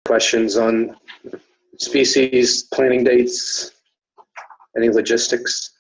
questions on species, planting dates, any logistics?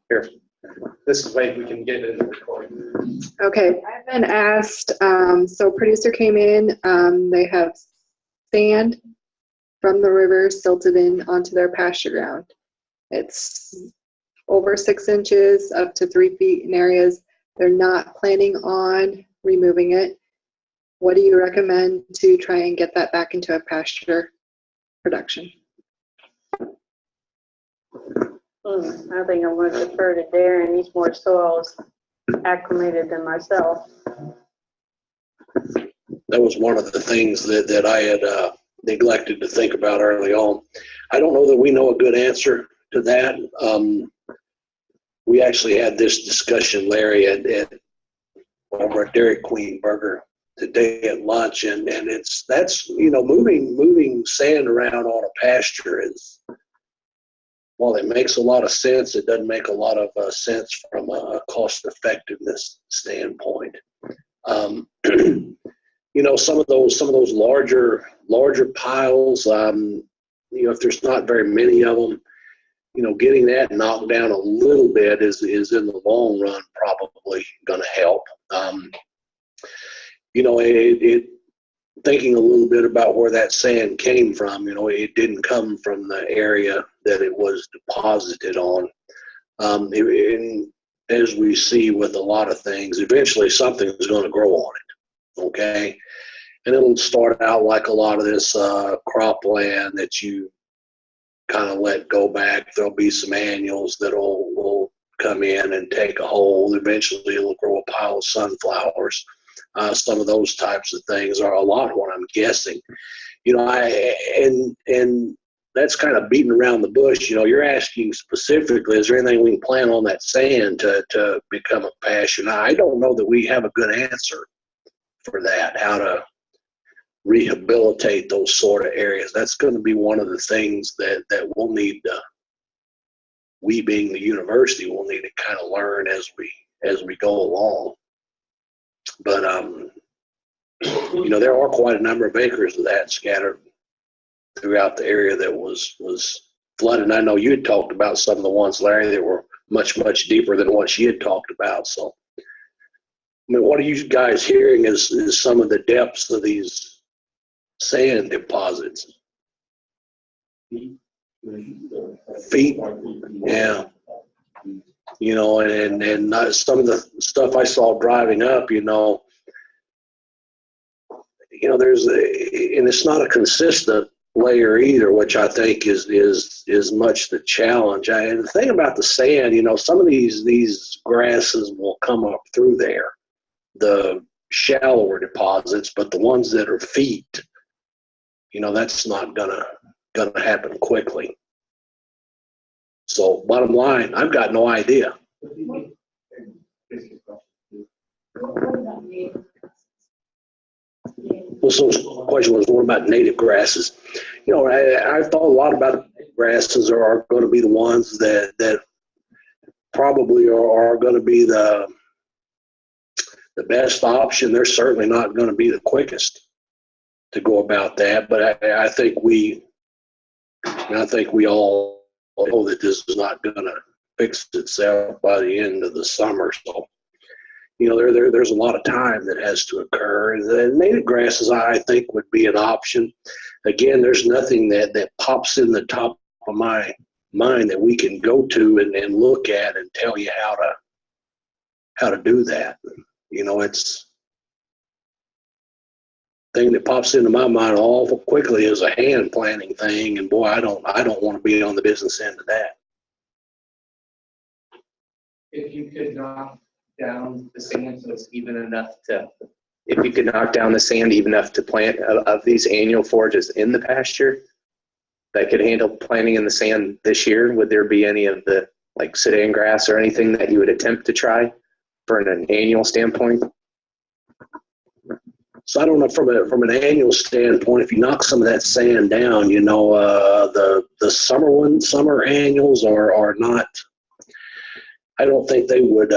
Here, this way we can get in the recording. Okay, I've been asked, so producer came in, they have sand from the river silted in onto their pasture ground. It's over 6 inches, up to 3 feet in areas. They're not planning on removing it. What do you recommend to try and get that back into a pasture production? I think I'm going to defer to Daren. He's more soils acclimated than myself. That was one of the things that I had neglected to think about early on. I don't know that we know a good answer to that. We actually had this discussion, Larry, at over at Dairy Queen Burger today at lunch, and that's moving sand around on a pasture is, while it makes a lot of sense, it doesn't make a lot of sense from a cost effectiveness standpoint. Some of those larger piles, if there's not very many of them, getting that knocked down a little bit is in the long run probably going to help. Thinking a little bit about where that sand came from, it didn't come from the area that it was deposited on. And as we see with a lot of things, eventually something is going to grow on it, okay? And it'll start out like a lot of this cropland that you kind of let go back. There'll be some annuals that will come in and take a hold. Eventually it'll grow a pile of sunflowers. Some of those types of things are a lot what I'm guessing. And that's kind of beating around the bush. You're asking specifically, is there anything we can plant on that sand to become a pasture? Now, I don't know that we have a good answer for that, how to rehabilitate those sort of areas. That's going to be one of the things that we'll need to, we being the university, will need to kind of learn as we go along. But there are quite a number of acres of that scattered throughout the area that was flooded. And I know you had talked about some of the ones, Larry, that were much, much deeper than what she had talked about. So, what are you guys hearing is some of the depths of these sand deposits? Feet, yeah. And some of the stuff I saw driving up, and it's not a consistent layer either, which I think is much the challenge. And the thing about the sand, some of these grasses will come up through there, the shallower deposits, but the ones that are feet, that's not gonna happen quickly. So bottom line, I've got no idea. Well, so the question was, what about native grasses? I've thought a lot about grasses are going to be the ones that probably are going to be the best option. They're certainly not going to be the quickest to go about that, but I think we all know that this is not going to fix itself by the end of the summer. So, there's a lot of time that has to occur. And the native grasses, I think, would be an option. Again, there's nothing that pops in the top of my mind that we can go to and look at and tell you how to do that. It's thing that pops into my mind awful quickly is a hand planting thing, and boy, I don't want to be on the business end of that. If you could knock down the sand so it's even enough to, if you could knock down the sand even enough to plant of these annual forages in the pasture that could handle planting in the sand this year, would there be any of the like sedan grass or anything that you would attempt to try for an annual standpoint? So I don't know from an annual standpoint, if you knock some of that sand down, the summer annuals are not. I don't think they would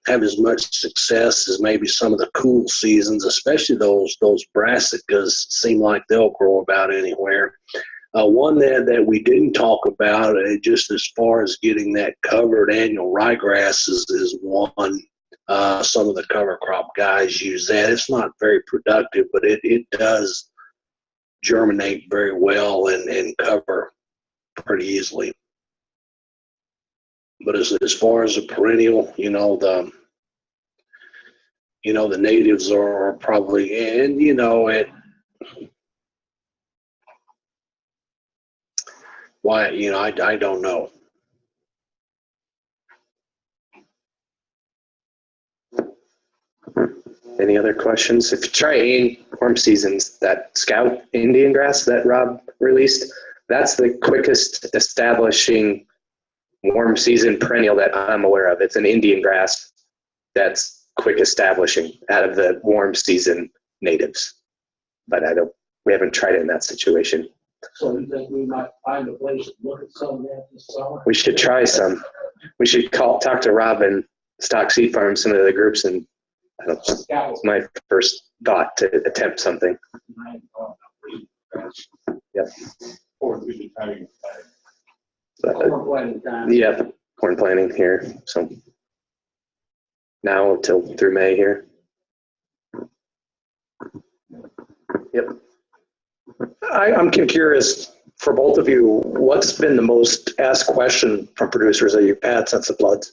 have as much success as maybe some of the cool seasons, especially those brassicas seem like they'll grow about anywhere. One that we didn't talk about, just as far as getting that covered annual ryegrass is one. Some of the cover crop guys use that. It's not very productive, but it does germinate very well and cover pretty easily. But as far as a perennial, the natives are probably, and why, I don't know. Any other questions? If you try any warm seasons, that Scout Indian grass that Rob released, that's the quickest establishing warm season perennial that I'm aware of. It's an Indian grass that's quick establishing out of the warm season natives. But we haven't tried it in that situation. So you think we might find a place to look at some of that this summer? We should try some. We should talk to Rob and Stock Seed Farm, some of the groups, and I don't know, it's my first thought to attempt something. Yep. Or we should try to Yep, corn planting here. So now through May here. Yep. I'm curious for both of you, what's been the most asked question from producers that you've had since the floods?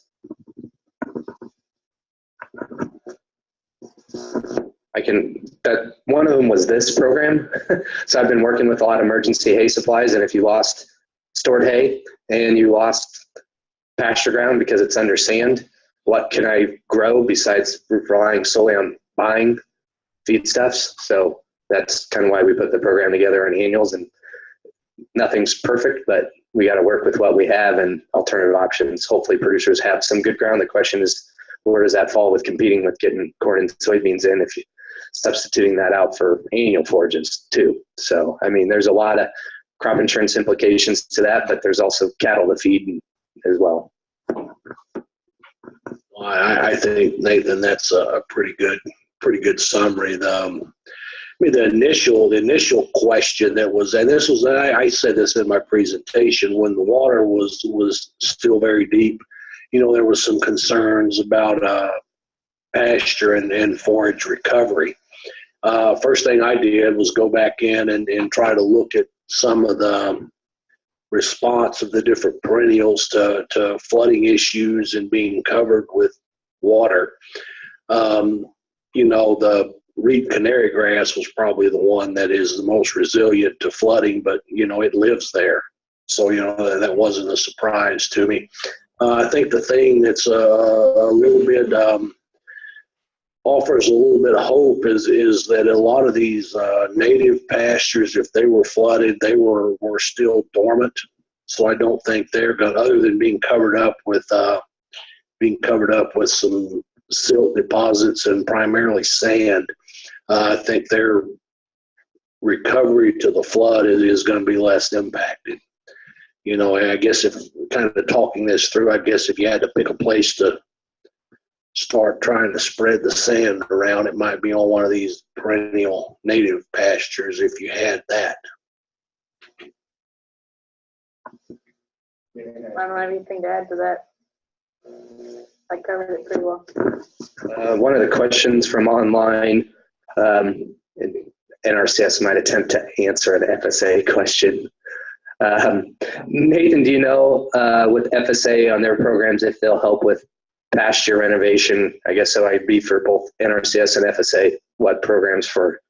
One of them was this program. So I've been working with a lot of emergency hay supplies, and if you lost stored hay and you lost pasture ground because it's under sand, what can I grow besides relying solely on buying feedstuffs? So that's kind of why we put the program together in annuals, and nothing's perfect, but we got to work with what we have and alternative options. Hopefully producers have some good ground. The question is, where does that fall with competing with getting corn and soybeans in if you substituting that out for annual forages too? So, I mean, there's a lot of crop insurance implications to that, but there's also cattle to feed as well. I think, Nathan, that's a pretty good summary. The initial question that was, and this was, I said this in my presentation, when the water was still very deep, there was some concerns about pasture and forage recovery. First thing I did was go back in and try to look at some of the response of the different perennials to flooding issues and being covered with water. The reed canary grass was probably the one that is the most resilient to flooding, but it lives there, so that wasn't a surprise to me. I think the thing that's a little bit offers a little bit of hope is that a lot of these native pastures, if they were flooded, they were still dormant. So I don't think they're going, other than being covered up with some silt deposits and primarily sand. I think their recovery to the flood is going to be less impacted. I guess if kind of talking this through, I guess if you had to pick a place to start trying to spread the sand around, it might be on one of these perennial native pastures if you had that. I don't have anything to add to that. I covered it pretty well. One of the questions from online, NRCS might attempt to answer an FSA question. Nathan, do you know with FSA on their programs if they'll help with pasture renovation? I guess so I'd be for both NRCS and FSA, what programs for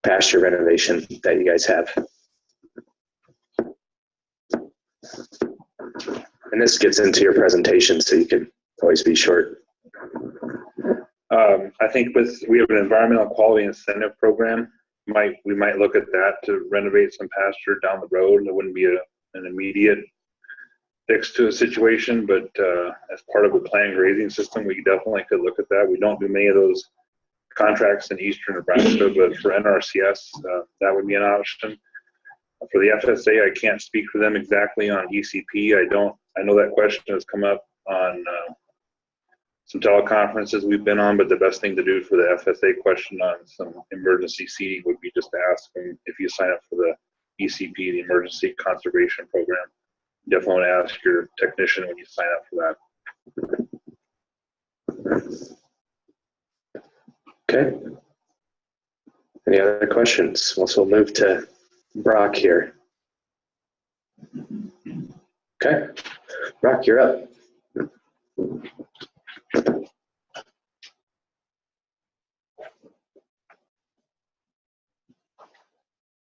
pasture renovation that you guys have? And this gets into your presentation, so you can always be short. I think we have an environmental quality incentive program. We might look at that to renovate some pasture down the road. It wouldn't be an immediate fix to a situation, but as part of a planned grazing system, we definitely could look at that. We don't do many of those contracts in Eastern Nebraska, but for NRCS, that would be an option. For the FSA, I can't speak for them exactly on ECP. I know that question has come up on some teleconferences we've been on, but the best thing to do for the FSA question on some emergency seeding would be just to ask them if you sign up for the ECP, the Emergency Conservation Program. Definitely want to ask your technician when you sign up for that. Okay. Any other questions? We'll move to Brock here. Okay. Brock, you're up.